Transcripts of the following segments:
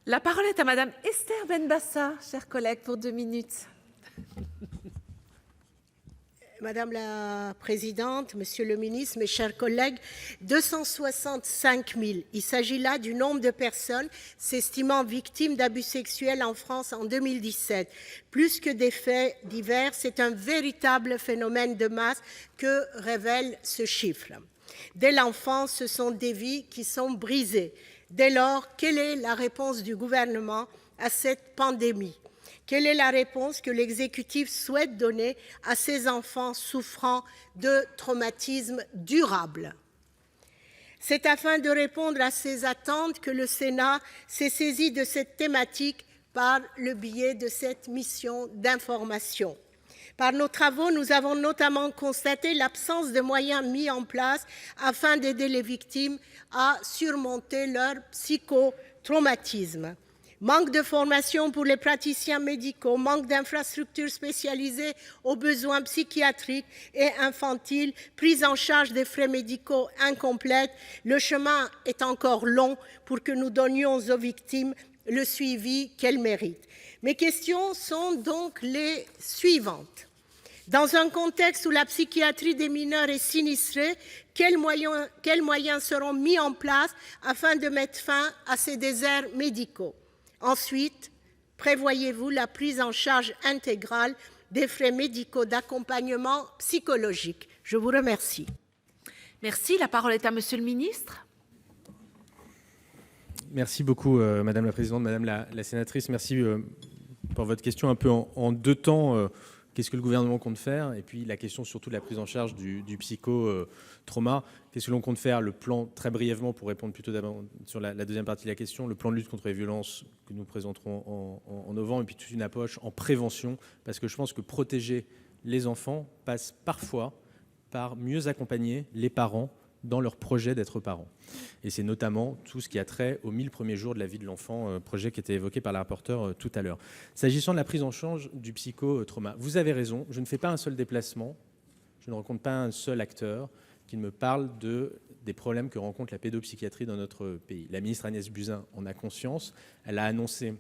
La parole est à Madame Esther Benbassa, chers collègues, pour 2 minutes. Madame la présidente, monsieur le ministre, mes chers collègues, 265 000. Il s'agit là du nombre de personnes s'estimant victimes d'abus sexuels en France en 2017. Plus que des faits divers, c'est un véritable phénomène de masse que révèle ce chiffre. Dès l'enfance, ce sont des vies qui sont brisées. Dès lors, quelle est la réponse du gouvernement à cette pandémie ? Quelle est la réponse que l'exécutif souhaite donner à ces enfants souffrant de traumatismes durables ? C'est afin de répondre à ces attentes que le Sénat s'est saisi de cette thématique par le biais de cette mission d'information. Par nos travaux, nous avons notamment constaté l'absence de moyens mis en place afin d'aider les victimes à surmonter leur psychotraumatisme. Manque de formation pour les praticiens médicaux, manque d'infrastructures spécialisées aux besoins psychiatriques et infantiles, prise en charge des frais médicaux incomplète. Le chemin est encore long pour que nous donnions aux victimes le suivi qu'elles méritent. Mes questions sont donc les suivantes. Dans un contexte où la psychiatrie des mineurs est sinistrée, quels moyens seront mis en place afin de mettre fin à ces déserts médicaux ? Ensuite, prévoyez-vous la prise en charge intégrale des frais médicaux d'accompagnement psychologique ? Je vous remercie. Merci. La parole est à Monsieur le ministre. Merci beaucoup, Madame la présidente, Madame la sénatrice. Merci pour votre question un peu en 2 temps. Qu'est-ce que le gouvernement compte faire? Et puis la question surtout de la prise en charge du psychotrauma. Qu'est-ce que l'on compte faire? Le plan, très brièvement, pour répondre plutôt d'abord sur la deuxième partie de la question, le plan de lutte contre les violences que nous présenterons en novembre, et puis toute une approche en prévention, parce que je pense que protéger les enfants passe parfois par mieux accompagner les parents dans leur projet d'être parents. Et c'est notamment tout ce qui a trait aux 1000 premiers jours de la vie de l'enfant, projet qui était évoqué par la rapporteure tout à l'heure. S'agissant de la prise en charge du psychotrauma, vous avez raison, je ne fais pas un seul déplacement, je ne rencontre pas un seul acteur qui me parle des problèmes que rencontre la pédopsychiatrie dans notre pays. La ministre Agnès Buzyn en a conscience, elle a annoncé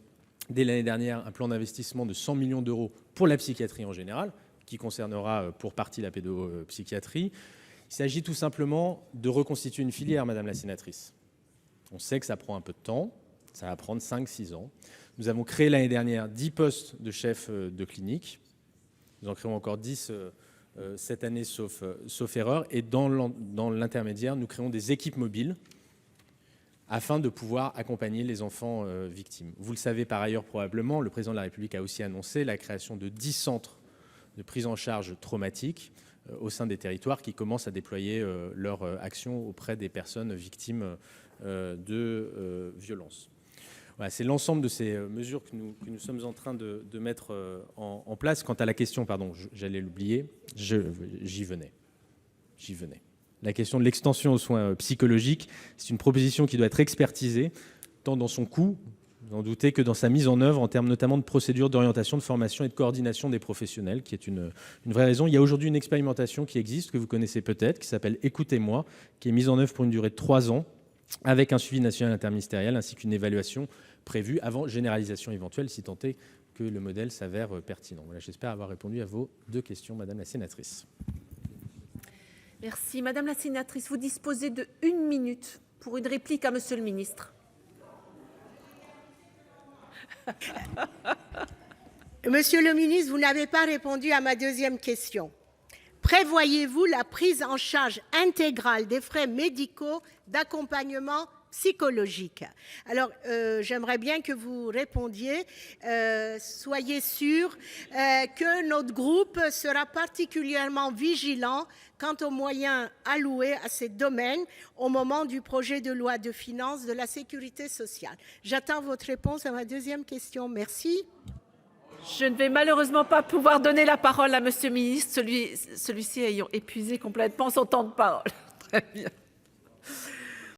dès l'année dernière un plan d'investissement de 100 millions d'euros pour la psychiatrie en général, qui concernera pour partie la pédopsychiatrie. Il s'agit tout simplement de reconstituer une filière, Madame la sénatrice. On sait que ça prend un peu de temps, ça va prendre 5-6 ans. Nous avons créé l'année dernière 10 postes de chefs de clinique. Nous en créons encore 10 cette année, sauf erreur. Et dans l'intermédiaire, nous créons des équipes mobiles afin de pouvoir accompagner les enfants victimes. Vous le savez par ailleurs probablement, le président de la République a aussi annoncé la création de 10 centres de prise en charge traumatique au sein des territoires qui commencent à déployer leur action auprès des personnes victimes de violences. Voilà, c'est l'ensemble de ces mesures que nous sommes en train de mettre en place. Quant à la question, pardon, j'allais l'oublier, j'y venais. La question de l'extension aux soins psychologiques, c'est une proposition qui doit être expertisée, tant dans son coût, vous en doutez, que dans sa mise en œuvre, en termes notamment de procédures d'orientation, de formation et de coordination des professionnels, qui est une vraie raison. Il y a aujourd'hui une expérimentation qui existe, que vous connaissez peut-être, qui s'appelle « Écoutez-moi », qui est mise en œuvre pour une durée de 3 ans, avec un suivi national interministériel, ainsi qu'une évaluation prévue avant généralisation éventuelle, si tant est que le modèle s'avère pertinent. Voilà, j'espère avoir répondu à vos 2 questions, Madame la sénatrice. Merci. Madame la sénatrice, vous disposez de 1 minute pour une réplique à Monsieur le ministre. Monsieur le ministre, vous n'avez pas répondu à ma 2e question. Prévoyez-vous la prise en charge intégrale des frais médicaux d'accompagnement psychologique? Alors, j'aimerais bien que vous répondiez. Soyez sûr que notre groupe sera particulièrement vigilant quant aux moyens alloués à ces domaines au moment du projet de loi de finances de la sécurité sociale. J'attends votre réponse à ma 2e question. Merci. Je ne vais malheureusement pas pouvoir donner la parole à Monsieur le ministre, celui-ci ayant épuisé complètement son temps de parole. Très bien.